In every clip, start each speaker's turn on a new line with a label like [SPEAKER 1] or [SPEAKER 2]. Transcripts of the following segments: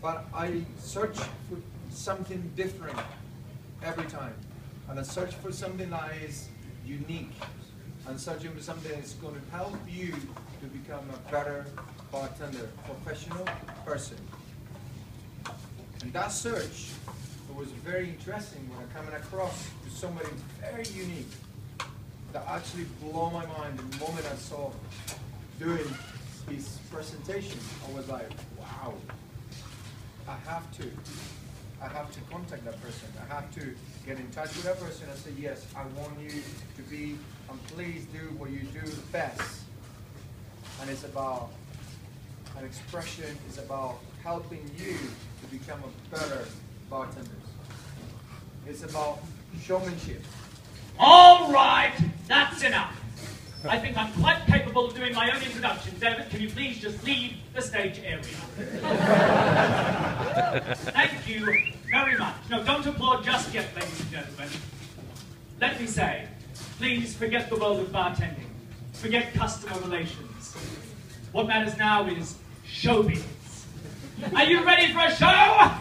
[SPEAKER 1] but I search for something different every time. And I search for something that is unique. And searching for something that's going to help you to become a better bartender, professional person. And that search was very interesting when I coming across to somebody very unique that actually blew my mind the moment I saw doing his presentation. I was like, wow, I have to contact that person. I have to get in touch with that person and say, yes, I want you to be, and please do what you do best. And it's about an expression, it's about helping you to become a better bartender. It's about showmanship.
[SPEAKER 2] All right, that's enough. I think I'm quite capable of doing my own introduction. David, can you please just leave the stage area? Thank you very much. No, don't applaud just yet, ladies and gentlemen. Let me say, please forget the world of bartending. Forget customer relations. What matters now is showbiz. Are you ready for a show?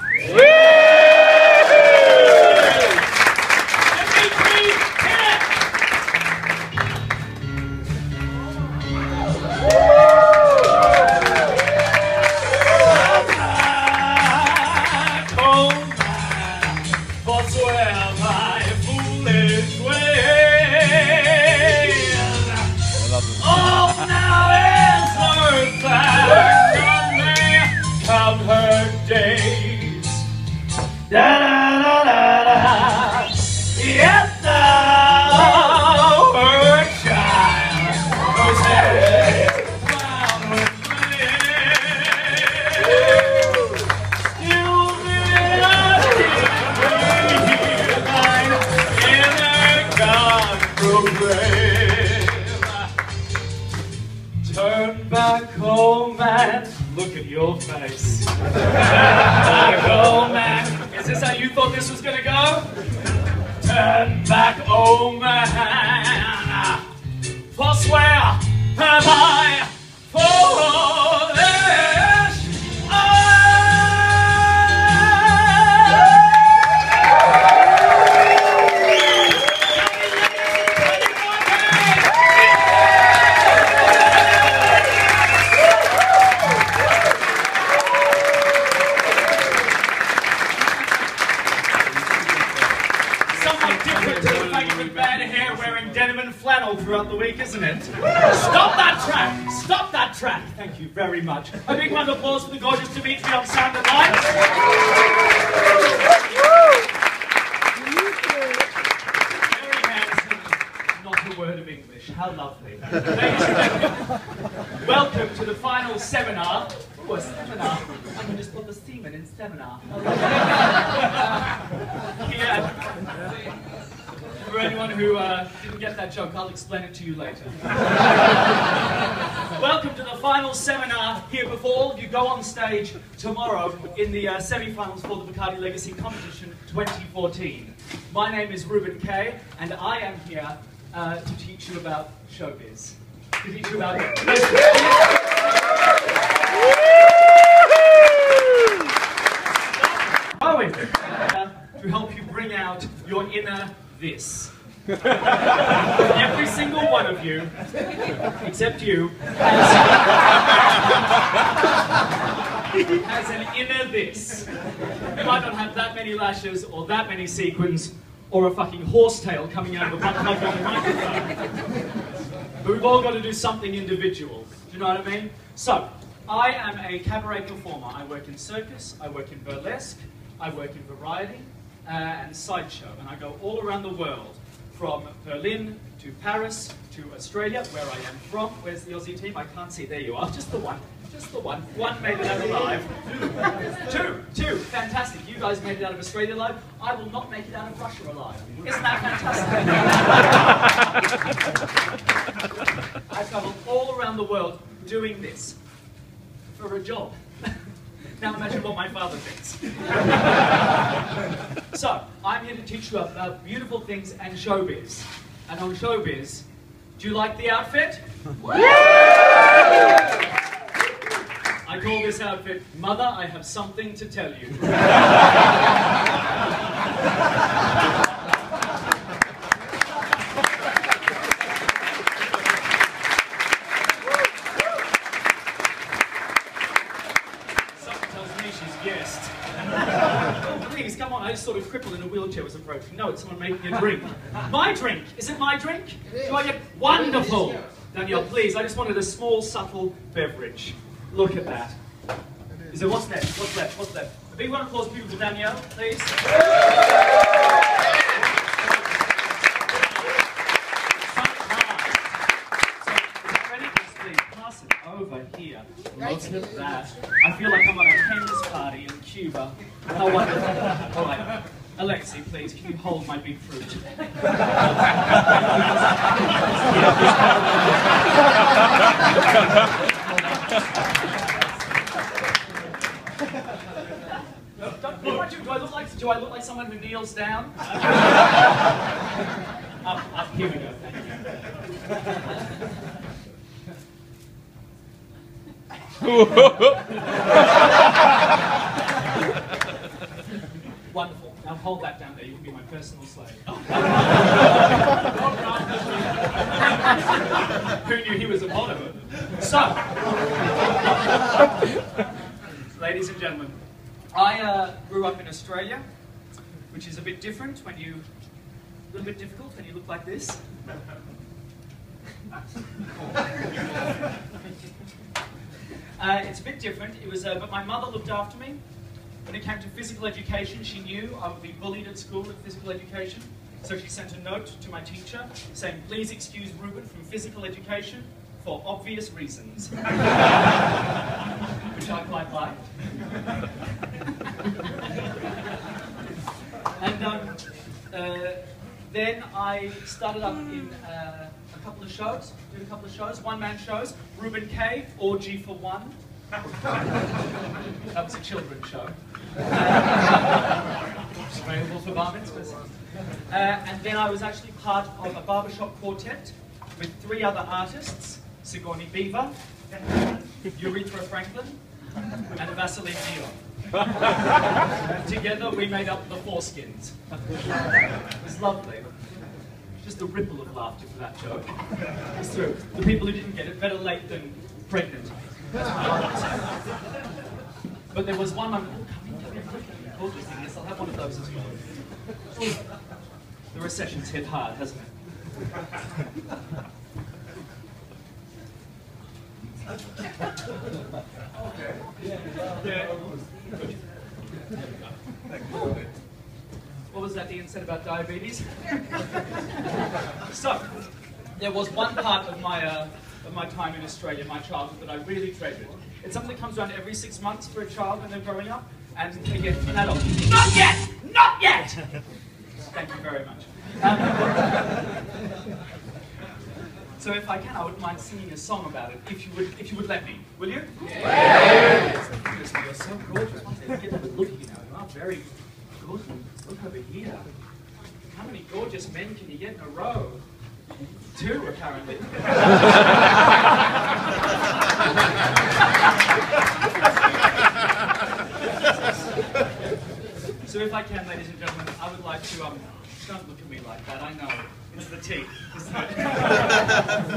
[SPEAKER 3] Turn back home and look at your face. Turn back home and... Is this how you thought this was gonna go? Turn back home and... Forswear have I foolish throughout the week, isn't it? Stop that track! Stop that track! Thank you very much. A big round of applause for the gorgeous Dimitri on sound and lights. Very handsome, not a word of English. How lovely. Ladies and gentlemen, welcome to the final seminar. Oh, a seminar. I'm going to just put the semen in seminar. Yeah. For anyone who didn't get that joke, I'll explain it to you later. Welcome to the final seminar here before all of you go on stage tomorrow in the semi-finals for the Bacardi Legacy Competition 2014. My name is Reuben Kaye, and I am here to teach you about showbiz. To teach you about to help you bring out your inner this. Every single one of you, except you, has an inner this. You might not have that many lashes, or that many sequins, or a fucking horsetail coming out of a butt plug on the microphone. But we've all got to do something individual. Do you know what I mean? So, I am a cabaret performer. I work in circus, I work in burlesque, I work in variety, and sideshow, and I go all around the world, from Berlin to Paris to Australia, where I am from. Where's the Aussie team? I can't see. There you are. Just the one. Just the one. One made it out alive. Two. Fantastic. You guys made it out of Australia alive. I will not make it out of Russia alive. Isn't that fantastic? I travel all around the world doing this for a job. Now imagine what my father thinks. So, I'm here to teach you about beautiful things and showbiz. And on showbiz, do you like the outfit? Are I call this outfit, Mother, I Have Something to Tell You. Something tells me she's guessed. Please, come on, I just sort of crippled in a wheelchair was approaching. No, it's someone making a drink. My drink! Is it my drink? Do I get... Wonderful! Danielle, please, I just wanted a small, subtle beverage. Look at that. Is there, what's left? What's left? What's left? A big round of applause, people, for Danielle, please. Over here. Look at that. I feel like I'm on a hen's party in Cuba. How wonderful. All right. Alexi, please, can you hold my big fruit? Do I look like someone who kneels down? Up, here we go. Thank you. Wonderful. Now hold that down there. You can be my personal slave. Who knew he was a model? So, ladies and gentlemen, I grew up in Australia, which is a bit different when you, a little bit difficult when you look like this. It's a bit different. It was, but my mother looked after me. When it came to physical education, she knew I would be bullied at school at physical education. So she sent a note to my teacher saying, please excuse Reuben from physical education for obvious reasons. Which I quite liked. And then I started up in a couple of shows, did a couple of shows, one-man shows, Reuben Kaye, Orgy for One. That was a children's show. Available for bar mitzvahs. And then I was actually part of a barbershop quartet with 3 other artists, Sigourney Beaver, Urethra Franklin, and Vaseline Dion. Together we made up the Foreskins. It was lovely. Just a ripple of laughter for that joke. It's true. The people who didn't get it, better late than pregnant. That's what I would say. But there was one moment, yes, I'll have one of those as well. The recession's hit hard, hasn't it?
[SPEAKER 1] Okay.
[SPEAKER 3] Yeah. What was that Ian said about diabetes? So, there was one part of my time in Australia, my childhood, that I really treasured. It's something that comes around every 6 months for a child when they're growing up, and they get an adult. Not yet! Not yet! Thank you very much. So if I can, I wouldn't mind singing a song about it, if you would let me. Will you? Yes! You're so gorgeous. Once they get a look at you now, you are very good. Look over here. How many gorgeous men can you get in a row? 2, apparently. So if I can, ladies and gentlemen, I would like to, don't look at me like that, I know. It's the teeth, isn't it?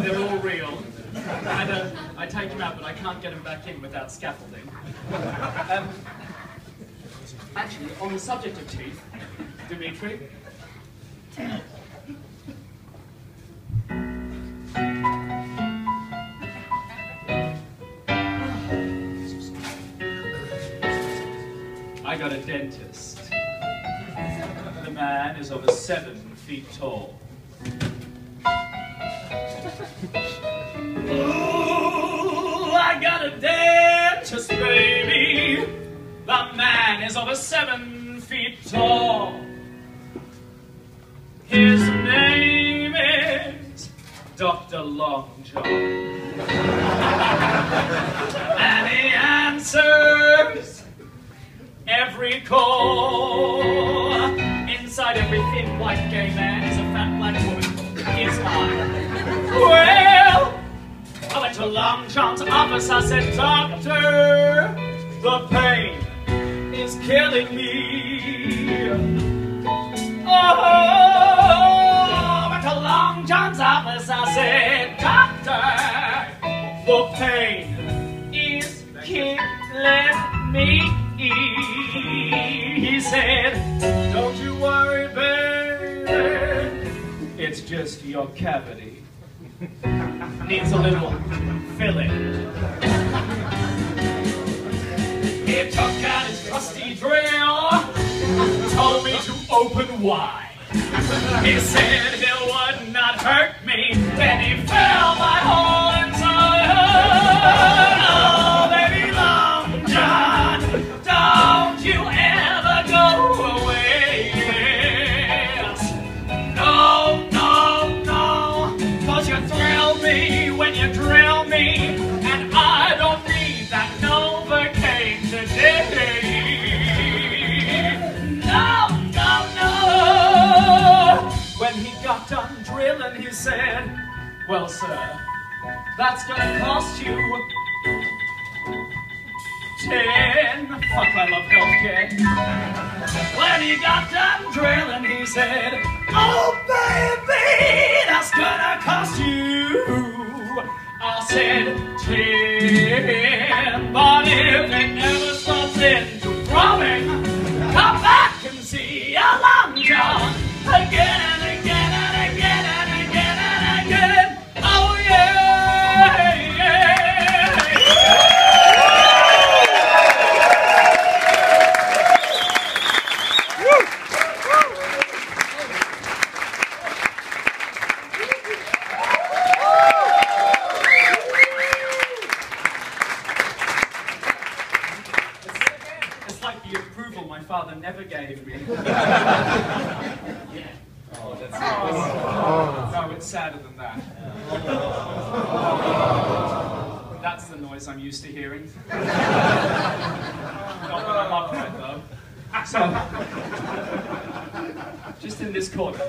[SPEAKER 3] They're all real. I take them out, but I can't get them back in without scaffolding. Actually, on the subject of teeth, Dimitri, I got a dentist. The man is over 7 feet tall. Ooh, I got a dentist, baby. The man is over 7 feet tall. His name is Dr. Longjaw. And he answers every call. Inside every thin white gay man is a fat black woman. Is mine. Well, I went to
[SPEAKER 2] to Long John's office. I said, "Doctor, the pain is killing me." Oh, went to Long John's office. I said, "Doctor, the pain is killing me." He said, "Don't you worry, baby, it's just your cavity. Needs a little filling." He took out his trusty drill, told me to open wide. He said it would not hurt me, then he filled my whole inside. Oh, baby Long John, don't you ever go away. Yes. No, no, no, 'cause you thrill me when you drill me, and I don't need that Novocaine today. No, no, no. When he got done drilling, he said, "Well, sir, that's gonna cost you 10. Fuck, I love healthcare. When he got done drilling, he said, "Oh, baby, that's gonna cost you." I said, 10. But if it never stops into growing, come back and see a Long John again and again and again and again and again. Oh, yeah, yeah, It's like the approval my father never gave me. Oh, that's no, it's sadder than that. That's the noise I'm used to hearing. Not when I'm upright, though. So, just in this corner.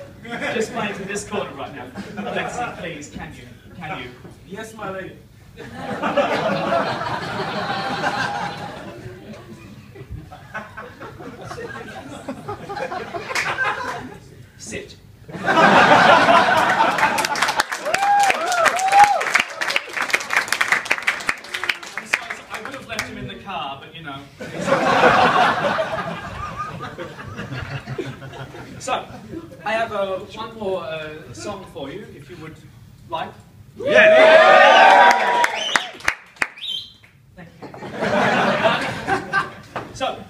[SPEAKER 2] Just playing to this corner right now. Lexi, please, can you? Can you?
[SPEAKER 4] Yes, my lady.
[SPEAKER 2] Sit. I would have left him in the car, but you know. So, I have one more song for you, if you would like.
[SPEAKER 4] Yeah.
[SPEAKER 2] Thank you. So,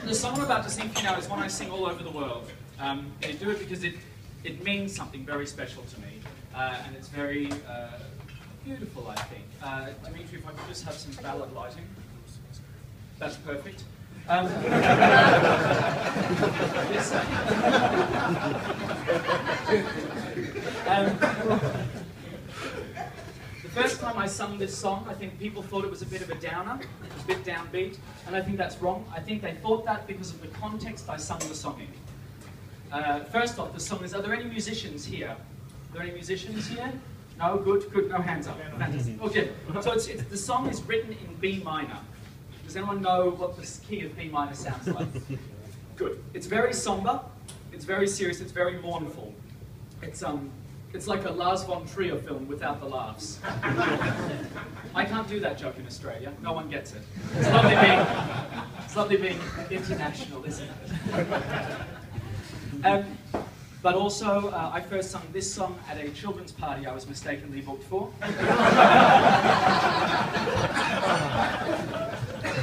[SPEAKER 2] the song I'm about to sing for you now is one I sing all over the world. I do it because it means something very special to me, and it's very beautiful, I think. Dimitri, if I could just have some ballad lighting. That's perfect. The first time I sung this song, I think people thought it was a bit of a downer, a bit downbeat, and I think that's wrong. I think they thought that because of the context I sung the song in. First off, the song is, are there any musicians here? Are there any musicians here? No? Good, good, no hands up. Fantastic. Okay, so the song is written in B minor. Does anyone know what the key of B minor sounds like? Good. It's very somber, it's very serious, it's very mournful. It's like a Lars von Trier film without the laughs. I can't do that joke in Australia. No one gets it. It's lovely being international, isn't it? But also, I first sung this song at a children's party I was mistakenly booked for.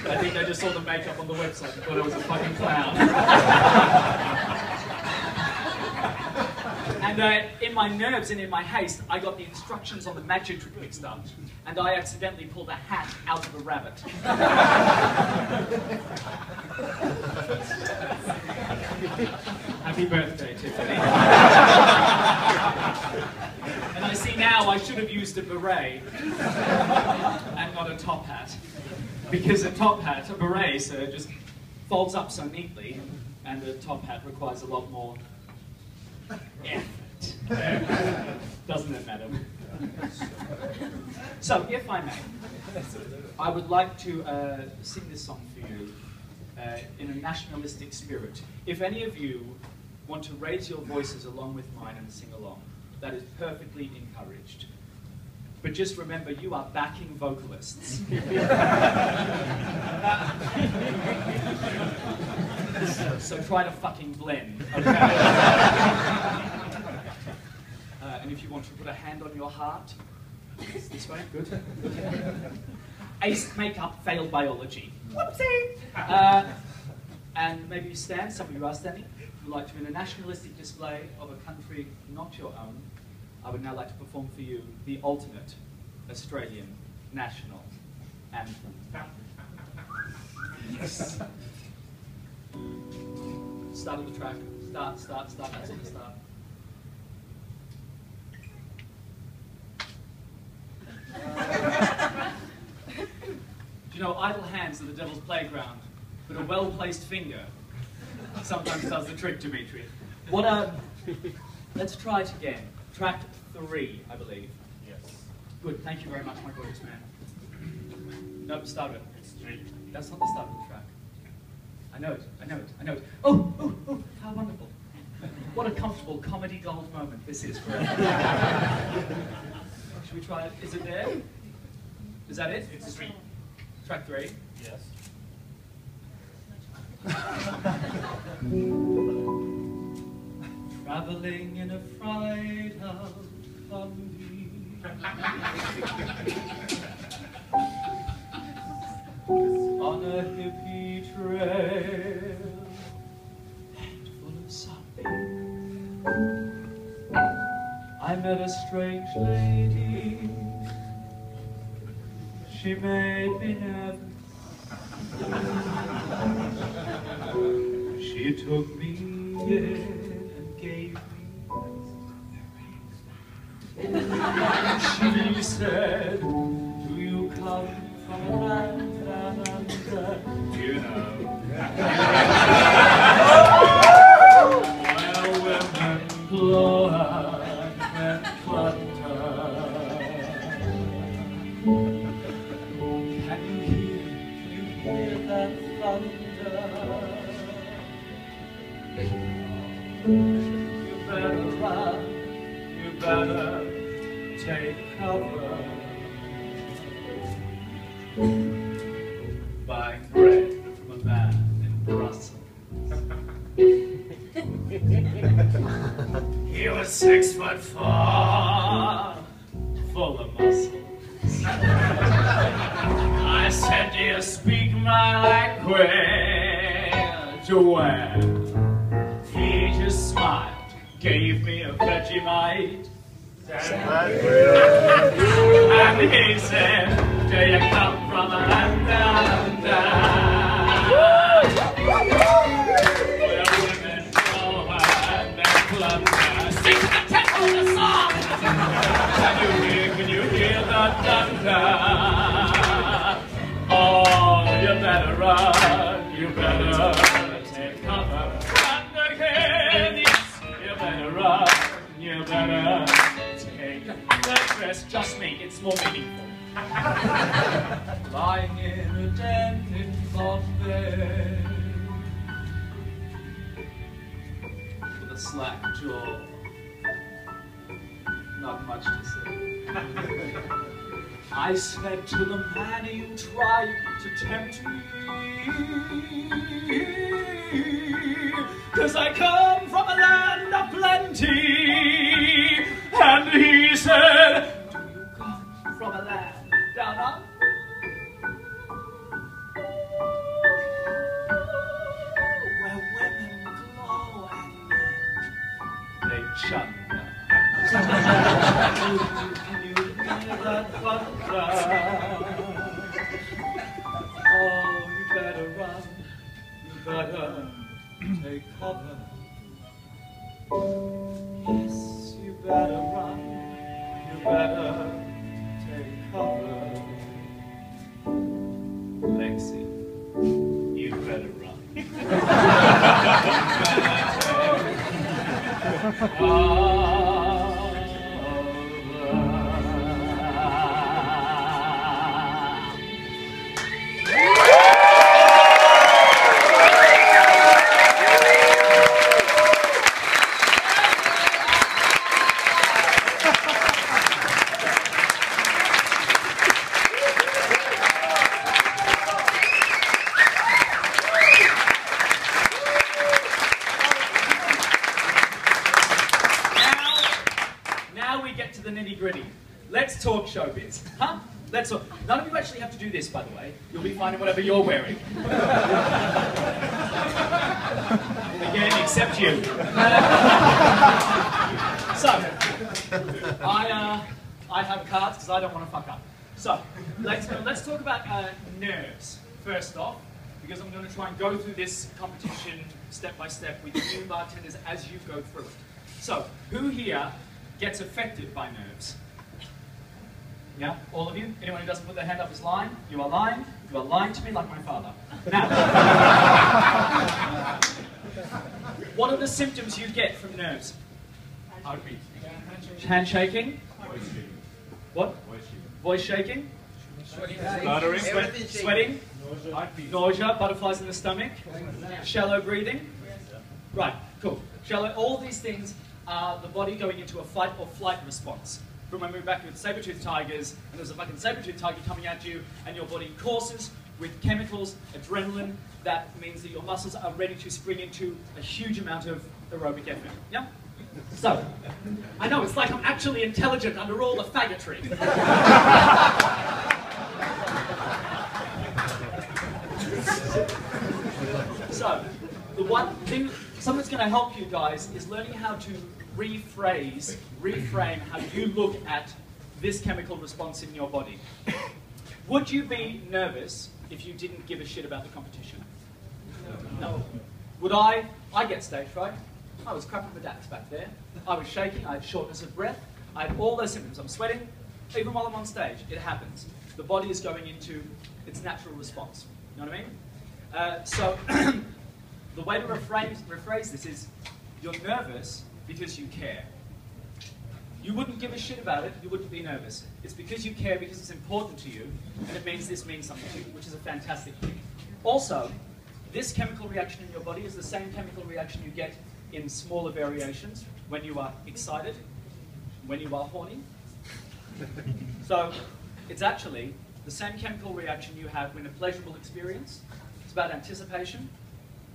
[SPEAKER 2] I think they just saw the makeup on the website and thought I was a fucking clown. And in my nerves and in my haste, I got the instructions on the magic trick mixed up, and I accidentally pulled a hat out of a rabbit. Happy birthday, Tiffany. And I see now I should have used a beret and not a top hat. Because a top hat, a beret, sir, just folds up so neatly, and a top hat requires a lot more effort. Doesn't it, madam?
[SPEAKER 3] So, if I may, I would like to sing this song for you in a nationalistic spirit. If any of you want to raise your voices along with mine and sing along, that is perfectly encouraged. But just remember, you are backing vocalists. So try to fucking blend, okay? And if you want to put a hand on your heart, this way, good. Aced makeup, failed biology. Whoopsie! And maybe stand, some of you are standing. If you'd like to, in a nationalistic display of a country not your own, I would now like to perform for you the ultimate Australian national anthem. Yes. Start of the track. Start. That's on the start. Do you know, idle hands are the devil's playground, but a well-placed finger sometimes does the trick, Dimitri. Let's try it again. Track 3, I believe.
[SPEAKER 4] Yes.
[SPEAKER 3] Good, thank you very much, my gorgeous man. Nope, start it.
[SPEAKER 4] It's 3.
[SPEAKER 3] That's not the start of the track. I know it. Oh, how wonderful. What a comfortable comedy gold moment this is for us. Should we try it? Is it there? Is that it?
[SPEAKER 4] It's 3.
[SPEAKER 3] Track 3?
[SPEAKER 4] Yes.
[SPEAKER 3] Traveling in a fright of comedy. On a hippie trail, head full of sunbeam, I met a strange lady. She made me nervous. She took me in and gave me. She said, "Do you come from a land down under? You know, where women blow and men clutter. Can you hear that thunder? You better run, you better take cover." Buying bread from a man in Brussels. He was 6'4", full of muscles. I said, "Do you speak my language?" Well, he just smiled, gave me a Vegemite. And he said, "Do you come from a land down under? Where women go and men plunder?" Sing to the tempo of the song! Can you hear the thunder? Oh, you better run, you better take cover. Run again, yes, you better run, you better take the dress. Just me, it's more meaningful. Lying in a den in Bombay, with a slack jaw, not much to say. I said to the man, "You tried to tempt me, 'cause I come from a land of plenty." And he said, "Do you come from a land down under? Where women glow and men they chunder?" Can you hear that thunder? Oh, you better run, you better take cover. Yes, you better run, you better take cover. Lexi, you better run. You better take the nitty-gritty. Let's talk showbiz. Huh? Let's talk. None of you actually have to do this, by the way. You'll be fine in whatever you're wearing. Again, except you. So, I have cards because I don't want to fuck up. So, let's talk about nerves, first off, because I'm going to try and go through this competition step by step with new bartenders as you go through it. So, who here gets affected by nerves? Yeah, all of you? Anyone who doesn't put their hand up is lying? You are lying. You are lying to me like my father. Now, what are the symptoms you get from nerves?
[SPEAKER 4] Heartbeat.
[SPEAKER 3] Hand shaking.
[SPEAKER 4] Voice shaking.
[SPEAKER 3] What? Voice shaking.
[SPEAKER 4] Stuttering.
[SPEAKER 3] Sweating.
[SPEAKER 4] Heartbeat.
[SPEAKER 3] Nausea. Butterflies in the stomach. Shallow breathing. Right, cool. Shallow. All these things are the body going into a fight or flight response. From when we were back with saber-toothed tigers, and there's a fucking saber-toothed tiger coming at you, and your body courses with chemicals, adrenaline, that means that your muscles are ready to spring into a huge amount of aerobic effort. Yeah? So, I know, it's like I'm actually intelligent under all the faggotry. So, the one thing, something that's going to help you guys is learning how to reframe how you look at this chemical response in your body. Would you be nervous if you didn't give a shit about the competition? No. Would I get stage fright. I was crapping the dax back there. I was shaking, I had shortness of breath, I had all those symptoms. I'm sweating, even while I'm on stage, it happens. The body is going into its natural response. You know what I mean? So, the way to rephrase this is, you're nervous because you care. You wouldn't give a shit about it, you wouldn't be nervous. It's because you care, because it's important to you, and it means this means something to you, which is a fantastic thing. Also, this chemical reaction in your body is the same chemical reaction you get in smaller variations when you are excited, when you are horny. So, it's actually the same chemical reaction you have when a pleasurable experience. It's about anticipation.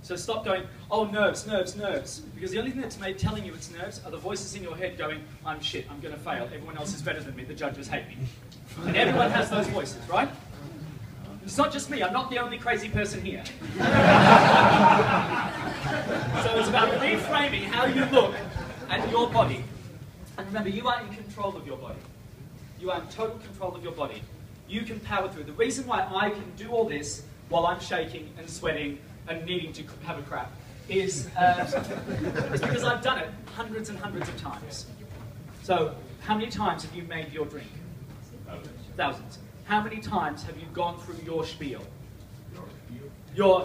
[SPEAKER 3] So stop going, oh, nerves, nerves, nerves. Because the only thing that's made telling you it's nerves are the voices in your head going, I'm shit, I'm going to fail, everyone else is better than me, the judges hate me. And everyone has those voices, right? It's not just me, I'm not the only crazy person here. So it's about reframing how you look at your body. And remember, you are in control of your body. You are in total control of your body. You can power through. The reason why I can do all this while I'm shaking and sweating and needing to have a crap is because I've done it hundreds and hundreds of times. So, how many times have you made your drink? Thousands. How many times have you gone through your spiel?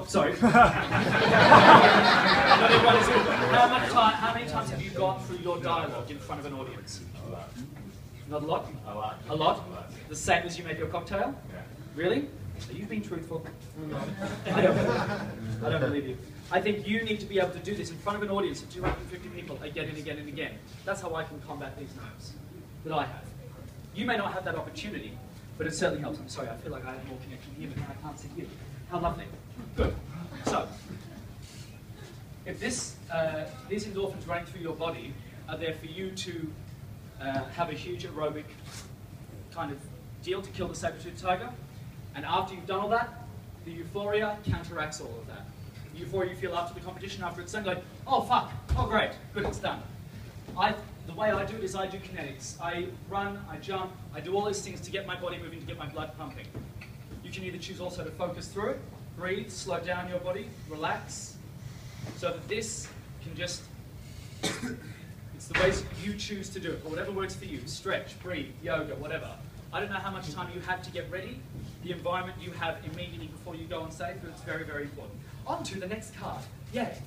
[SPEAKER 3] Sorry. Not everyone is good. How many times have you gone through your dialogue in front of an audience?
[SPEAKER 4] A lot.
[SPEAKER 3] Not a lot?
[SPEAKER 4] A lot.
[SPEAKER 3] A lot?
[SPEAKER 4] A lot.
[SPEAKER 3] The same as you made your cocktail?
[SPEAKER 4] Yeah.
[SPEAKER 3] Really? Are you being truthful? I don't believe you. I think you need to be able to do this in front of an audience of 250 people again and again and again. That's how I can combat these nerves that I have. You may not have that opportunity, but it certainly helps. I'm sorry, I feel like I have more connection here, but I can't see you. How lovely. Good. So, if these endorphins running through your body are there for you to have a huge aerobic kind of deal to kill the saber-toothed tiger, and after you've done all that, the euphoria counteracts all of that. The euphoria you feel after the competition, after it's done, going, oh fuck, oh great, good, it's done. The way I do it is I do kinetics. I run, I jump, I do all those things to get my body moving, to get my blood pumping. You can either choose also to focus through it, breathe, slow down your body, relax, so that this can just, it's the ways you choose to do it, or whatever works for you. Stretch, breathe, yoga, whatever. I don't know how much time you have to get ready, the environment you have immediately before you go on stage, but it's very, very important. On to the next card. Yay.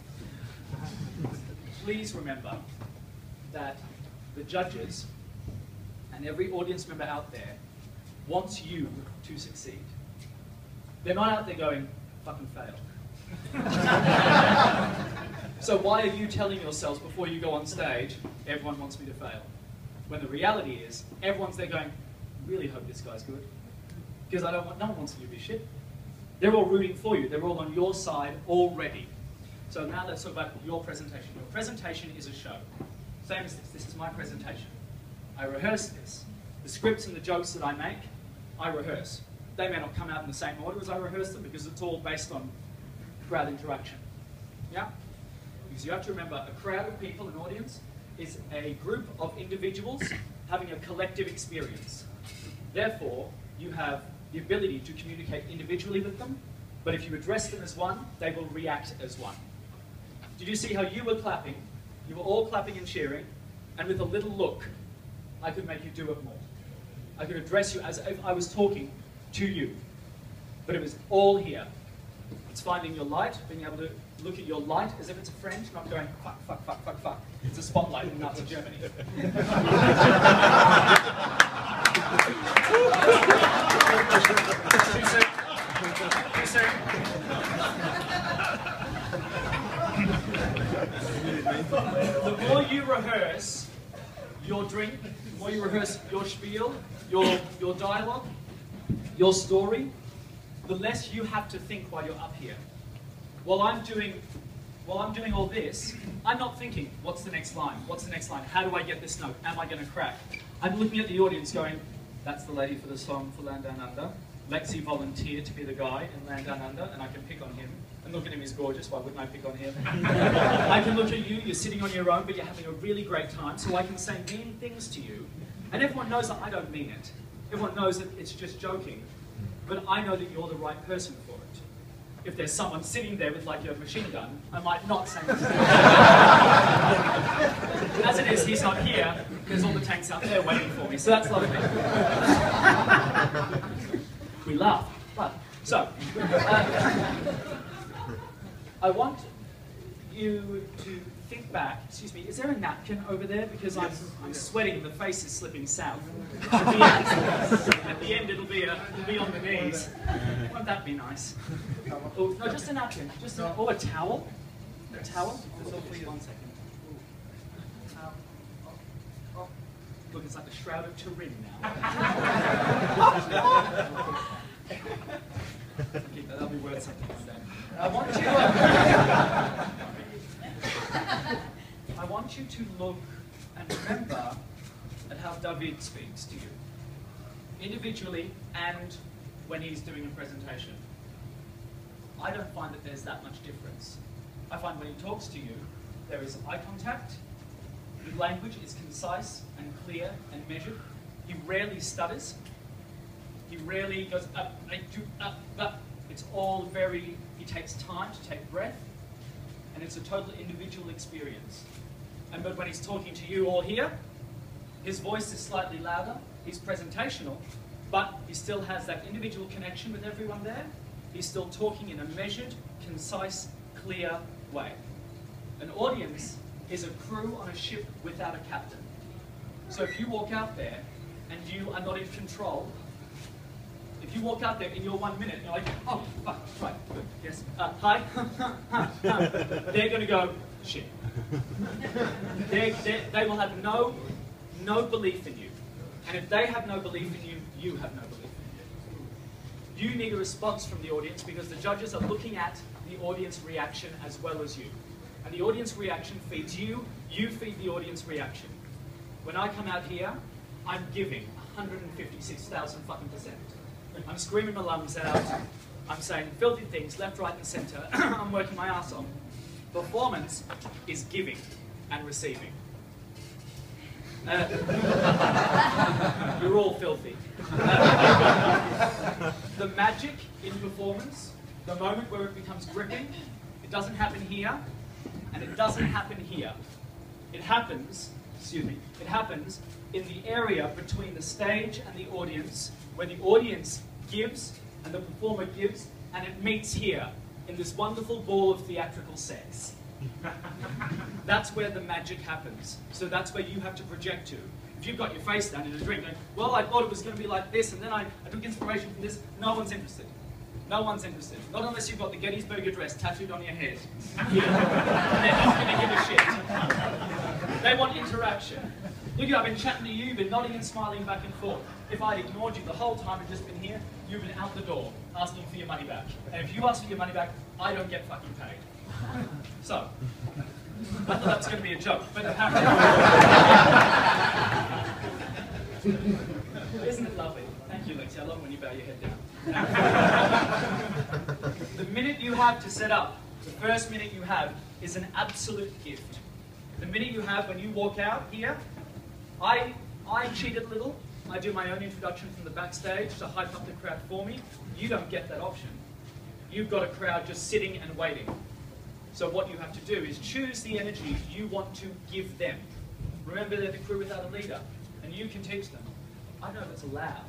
[SPEAKER 3] Please remember that the judges and every audience member out there wants you to succeed. They're not out there going, fucking fail. So why are you telling yourselves before you go on stage, everyone wants me to fail? When the reality is, everyone's there going, really hope this guy's good. Because no one wants you to be shit. They're all rooting for you. They're all on your side already. So now let's talk about your presentation. Your presentation is a show. Same as this. This is my presentation. I rehearse this. The scripts and the jokes that I make, I rehearse. They may not come out in the same order as I rehearse them because it's all based on crowd interaction. Yeah? Because you have to remember, a crowd of people, an audience, is a group of individuals having a collective experience. Therefore, you have the ability to communicate individually with them, but if you address them as one, they will react as one. Did you see how you were clapping? You were all clapping and cheering, and with a little look, I could make you do it more. I could address you as if I was talking to you. But it was all here. It's finding your light, being able to look at your light as if it's a friend, not going, fuck, fuck, fuck, fuck, fuck. It's a spotlight in Nazi Germany. Too soon? Too soon? The more you rehearse your drink, the more you rehearse your spiel, your dialogue, your story, the less you have to think while you're up here. While I'm doing all this, I'm not thinking, what's the next line? What's the next line? How do I get this note? Am I going to crack? I'm looking at the audience going, that's the lady for the song for Land Down Under. Lexi volunteered to be the guy in Land Down Under, and I can pick on him. And look at him, he's gorgeous, why wouldn't I pick on him? I can look at you, you're sitting on your own, but you're having a really great time, so I can say mean things to you. And everyone knows that I don't mean it. Everyone knows that it's just joking. But I know that you're the right person for it. If there's someone sitting there with like a machine gun, I might not say anything. As it is, he's not here. There's all the tanks out there waiting for me, so that's lovely. We laugh. So, I want you to think back. Excuse me, is there a napkin over there? Because I'm sweating, the face is slipping south. At the end it'll be on the knees. Won't that be nice? Oh, no, just a napkin. Or a towel. A towel? One second. Look, it's like the Shroud of Turin now. That'll be worth something one day. I want you to look and remember at how David speaks to you, individually and when he's doing a presentation. I don't find that there's that much difference. I find when he talks to you, there is eye contact, the language is concise and clear and measured. He rarely stutters. He rarely goes up, up. It's all very, he takes time to take breath, and it's a total individual experience. But when he's talking to you all here, his voice is slightly louder, he's presentational, but he still has that individual connection with everyone there. He's still talking in a measured, concise, clear way. An audience is a crew on a ship without a captain. So if you walk out there and you are not in control, if you walk out there in your 1 minute, you're like, oh, fuck, right, good, yes, hi, they're going to go, shit. They will have no belief in you. And if they have no belief in you, you have no belief in you. You need a response from the audience because the judges are looking at the audience reaction as well as you. And the audience reaction feeds you, you feed the audience reaction. When I come out here, I'm giving 156,000 fucking %. I'm screaming my lungs out. I'm saying filthy things left, right, and centre. I'm working my ass off. Performance is giving and receiving. You're all filthy. The magic in performance, the moment where it becomes gripping, it doesn't happen here, and it doesn't happen here. It happens, it happens in the area between the stage and the audience, where the audience gives and the performer gives, and it meets here in this wonderful ball of theatrical sex. That's where the magic happens. So that's where you have to project to. If you've got your face down in a drink going, well, I thought it was going to be like this, and then I took inspiration from this, no one's interested. No one's interested. Not unless you've got the Gettysburg Address tattooed on your head. They're not going to give a shit. They want interaction. Look, I've been chatting to you, you've been nodding and smiling back and forth. If I'd ignored you the whole time and just been here, you've been out the door asking for your money back. And if you ask for your money back, I don't get fucking paid. So, I thought that was going to be a joke, but apparently... Isn't it lovely? Thank you, Lexi. I love when you bow your head down. The minute you have to set up, the first minute you have is an absolute gift. The minute you have when you walk out here, I cheated a little. I do my own introduction from the backstage to hype up the crowd for me. You don't get that option. You've got a crowd just sitting and waiting. So what you have to do is choose the energy you want to give them. Remember, they're the crew without a leader, and you can teach them. I don't know if it's allowed.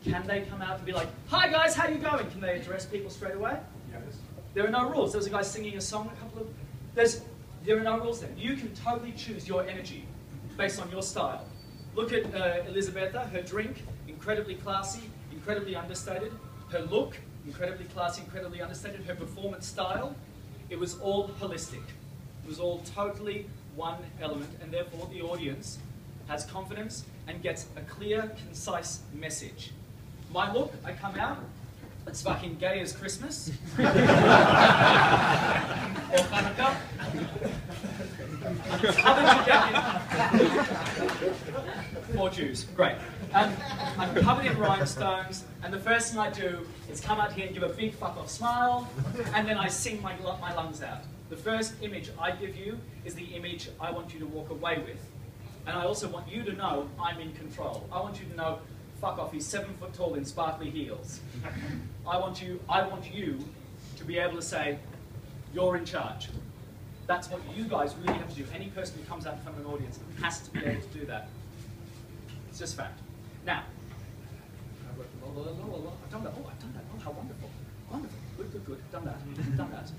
[SPEAKER 3] Can they come out and be like, "Hi guys, how you going?" Can they address people straight away?
[SPEAKER 4] Yes.
[SPEAKER 3] There are no rules. There was a guy singing a song, there are no rules then. You can totally choose your energy based on your style. Look at Elisabetta, her drink, incredibly classy, incredibly understated. Her look, incredibly classy, incredibly understated. Her performance style, it was all holistic. It was all totally one element, and therefore the audience has confidence and gets a clear, concise message. My look, I come out, it's fucking gay as Christmas. Or Hanukkah. I'm covered to death in... For Jews, great. I'm covered in rhinestones, and the first thing I do is come out here and give a big fuck off smile, and then I sing my lungs out. The first image I give you is the image I want you to walk away with. And I also want you to know I'm in control. I want you to know, fuck off, he's 7 foot tall in sparkly heels. I want you to be able to say, you're in charge. That's what you guys really have to do. Any person who comes out in front of an audience has to be able to do that. It's just fact. Now, I've done that. Oh, I've done that. Oh, how wonderful. Wonderful. Good, good, good. Done that. Done that.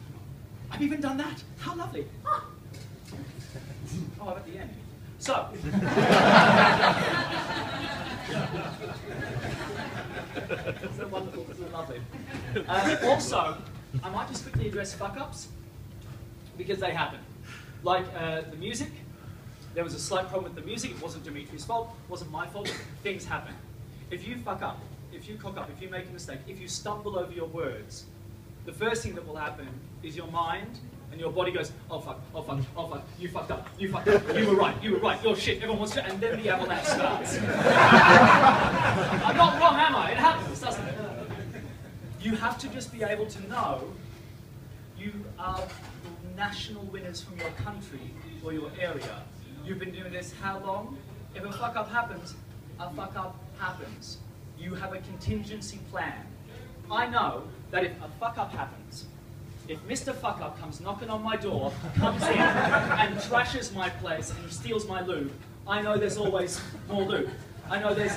[SPEAKER 3] I've even done that. How lovely. Ah. Oh, I'm at the end. So. So wonderful. This is lovely. Also, I might just quickly address fuck-ups, because they happen. Like the music. There was a slight problem with the music. It wasn't Dimitri's fault. It wasn't my fault. Things happen. If you fuck up, if you cock up, if you make a mistake, if you stumble over your words, the first thing that will happen is your mind and your body goes, oh fuck, oh fuck, oh fuck, you fucked up, you were right, you're shit, everyone wants to, and then the avalanche starts. I'm not wrong, am I? It happens, doesn't it? You have to just be able to know you are national winners from your country or your area. You've been doing this how long? If a fuck up happens, a fuck up happens. You have a contingency plan. I know that if a fuck up happens, if Mr. Fuck Up comes knocking on my door, comes in and trashes my place and steals my lube, I know there's always more lube. I know there's...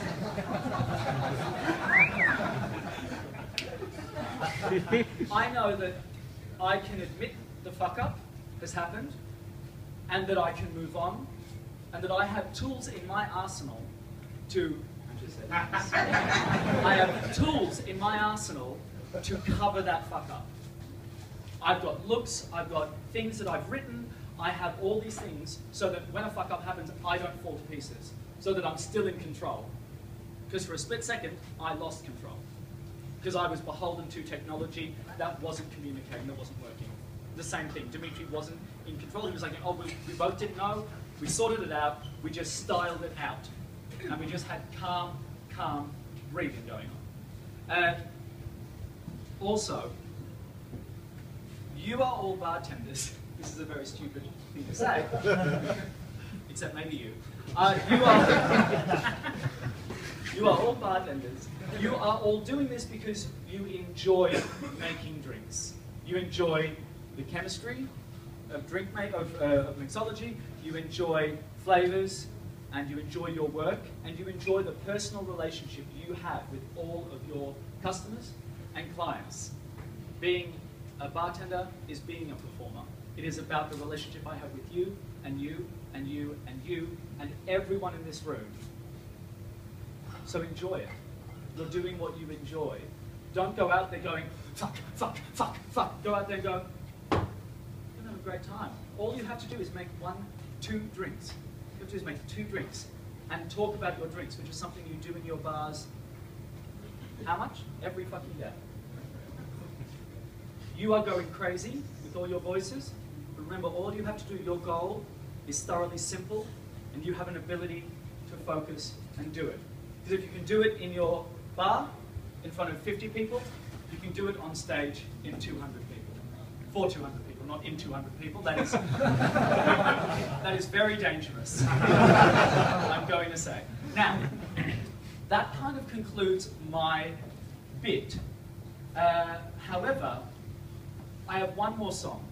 [SPEAKER 3] I know that I can admit the fuck up has happened, and that I can move on, and that I have tools in my arsenal to... I have tools in my arsenal to cover that fuck up. I've got looks, I've got things that I've written, I have all these things so that when a fuck up happens, I don't fall to pieces, so that I'm still in control. Because for a split second, I lost control. Because I was beholden to technology that wasn't communicating, that wasn't working. The same thing, Dimitri wasn't in control. He was like, oh, we both didn't know, we sorted it out, we just styled it out. And we just had calm breathing going on. Also, you are all bartenders. This is a very stupid thing to say, except maybe you. You are all bartenders. You are all doing this because you enjoy making drinks. You enjoy the chemistry of of mixology. You enjoy flavors, and you enjoy your work, and you enjoy the personal relationship you have with all of your customers and clients. Being a bartender is being a performer. It is about the relationship I have with you, and you, and you, and you, and everyone in this room. So enjoy it. You're doing what you enjoy. Don't go out there going, fuck, fuck, fuck, fuck. Go out there and go, you're gonna have a great time. All you have to do is make 1, 2 drinks. You have to do is make 2 drinks and talk about your drinks, which is something you do in your bars. How much? Every fucking day. You are going crazy with all your voices. But remember, all you have to do, your goal is thoroughly simple, and you have an ability to focus and do it. Because if you can do it in your bar, in front of 50 people, you can do it on stage in 200 people. For 200 people, not in 200 people. That is, that is very dangerous, I'm going to say. Now, that kind of concludes my bit. However, I have one more song.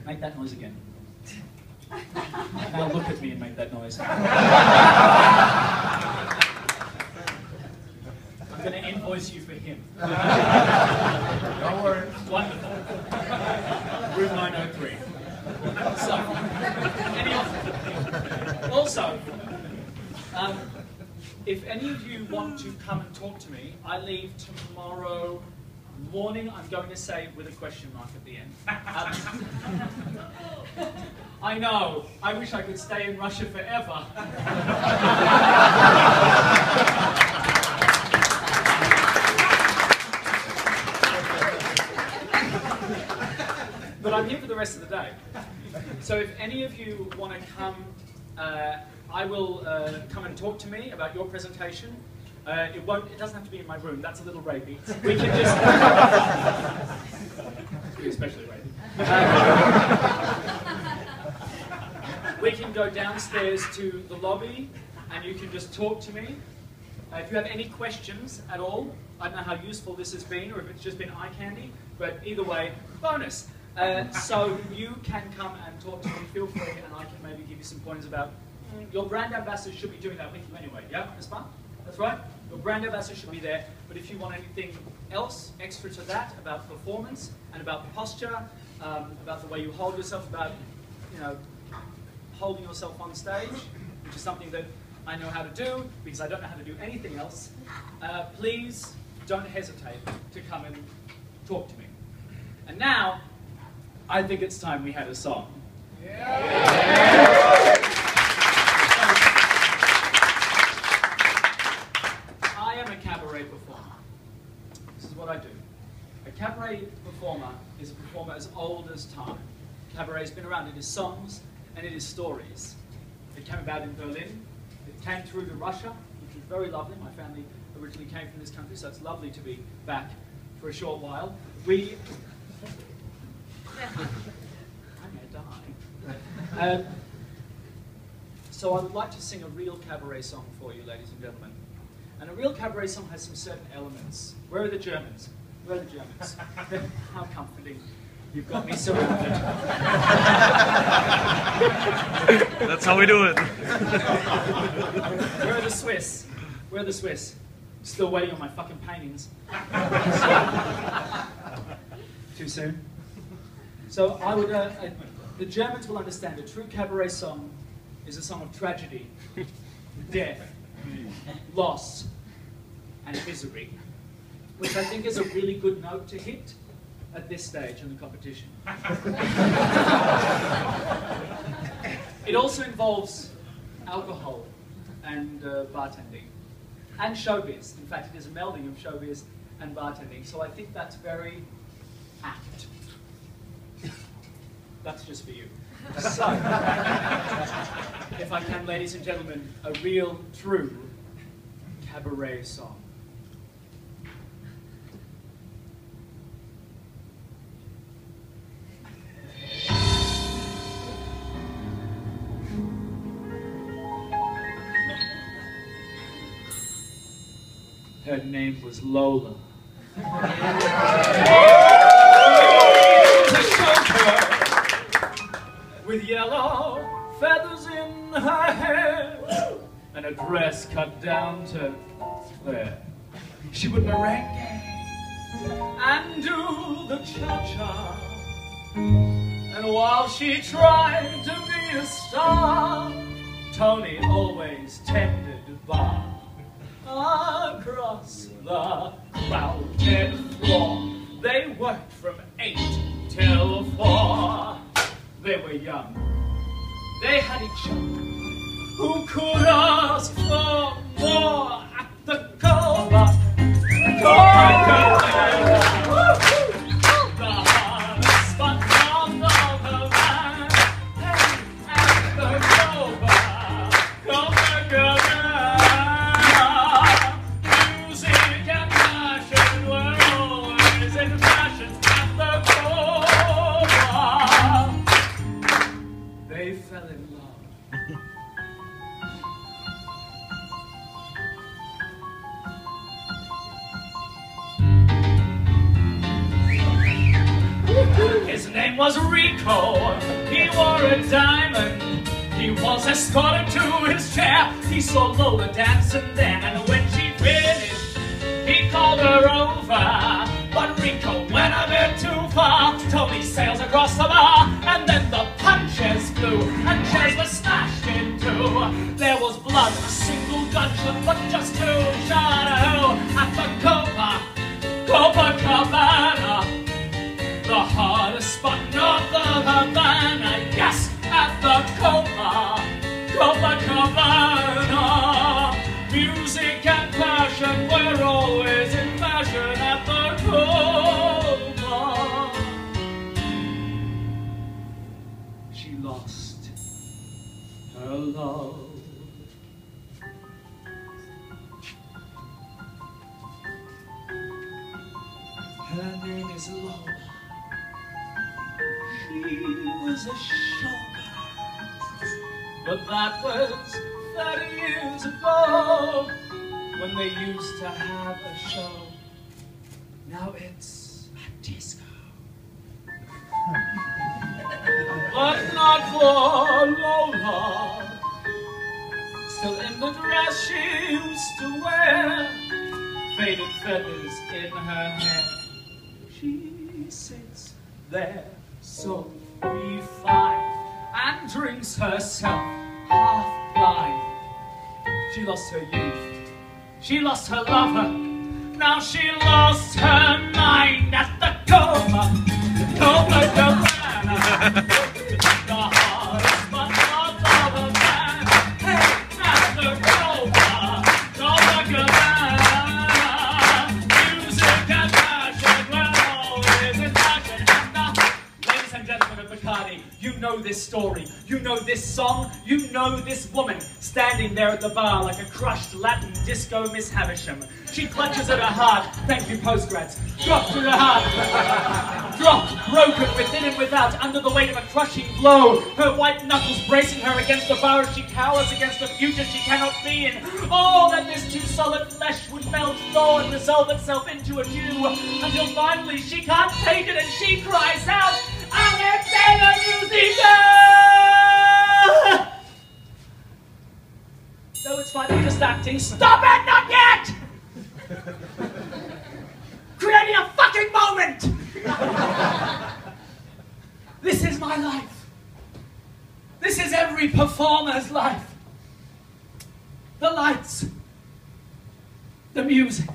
[SPEAKER 3] Make that noise again. Now look at me and make that noise. I'm going to invoice you for him.
[SPEAKER 1] Don't worry.
[SPEAKER 3] Wonderful. Room 903. Also, if any of you want to come and talk to me, I leave tomorrow morning. I'm going to say with a question mark at the end. I know. I wish I could stay in Russia forever. But I'm here for the rest of the day. So if any of you want to come, I will come and talk to me about your presentation. It doesn't have to be in my room. That's a little rapey. We can just, especially rapey. We can go downstairs to the lobby, and you can just talk to me. If you have any questions at all, I don't know how useful this has been, or if it's just been eye candy, but either way, bonus. So you can come and talk to me. Feel free, and I can maybe give you some pointers about. Your brand ambassador should be doing that with you anyway. Yeah, Ms. Barr? That's right. Your brand ambassador should be there. But if you want anything else extra to that about performance and about posture, about the way you hold yourself, about holding yourself on stage, which is something that I know how to do because I don't know how to do anything else, please don't hesitate to come and talk to me. And now, I think it's time we had a song. I am a cabaret performer. This is what I do. A cabaret performer is a performer as old as time. Cabaret's been around. It is songs and it is stories. It came about in Berlin. It came through to Russia, which is very lovely. My family originally came from this country, so it's lovely to be back for a short while. I may die. So I would like to sing a real cabaret song for you, ladies and gentlemen. And a real cabaret song has some certain elements. Where are the Germans? Where are the Germans? How comforting. You've got me surrounded.
[SPEAKER 4] That's how we do it.
[SPEAKER 3] Where are the Swiss? Where are the Swiss? Still waiting on my fucking paintings. Too soon? So I would, the Germans will understand a true cabaret song is a song of tragedy, death, loss, and misery, which I think is a really good note to hit at this stage in the competition. It also involves alcohol and bartending, and showbiz. In fact, it is a melding of showbiz and bartending, so I think that's very apt. That's just for you. So, if I can, ladies and gentlemen, a real, true cabaret song. Her name was Lola. With yellow feathers in her hair and a dress cut down to flare. She would merengue and do the cha-cha. And while she tried to be a star, Tony always tended bar. Across the crowded floor, they worked from 8 till 4. They were young, they had each other. Who could ask for more at the call bar? was Rico. He wore a diamond. He was escorted to his chair. He saw Lola dancing then, and when she finished, he called her over. But Rico went a bit too far. Tony sails across the bar, and then the punches flew, and chairs were smashed in two. There was blood, a single gunshot, but just who shot who? At the Copacabana, the hardest spot north of Havana. Yes, at the Copacabana. Music and passion were always in fashion at the Coma. She lost her love. Her name is Lola. She was a showgirl, but that was 30 years ago, when they used to have a show. Now it's a disco. But not for Lola. Still in the dress she used to wear, faded feathers in her hair. She sits there so refined and drinks herself half blind. She lost her youth, she lost her lover, now she lost her mind at the Copacabana. The hardest but not of a man. Hey, at the Copacabana. Music and passion were always in fashion. Ladies and gentlemen of Bacardi, you know this story, you know this song, you know this woman standing there at the bar like a crushed Latin disco Miss Havisham. She clutches at her heart, thank you postgrads, dropped to her heart, dropped, broken within and without, under the weight of a crushing blow, her white knuckles bracing her against the bar as she cowers against a future she cannot be in. Oh, that this too solid flesh would melt, thaw, and resolve itself into a dew, until finally she can't take it and she cries out, Arrêtez musique! No, it's fine, I'm just acting. Stop it, not yet! Creating a fucking moment! This is my life. This is every performer's life. The lights, the music,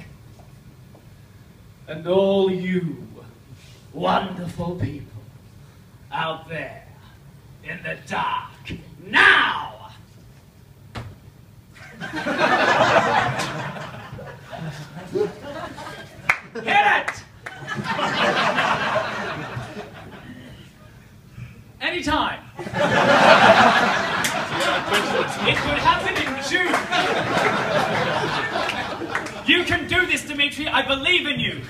[SPEAKER 3] and all you wonderful people out there in the dark now. Hit it! Anytime. It could happen in June. You can do this, Dimitri. I believe in you.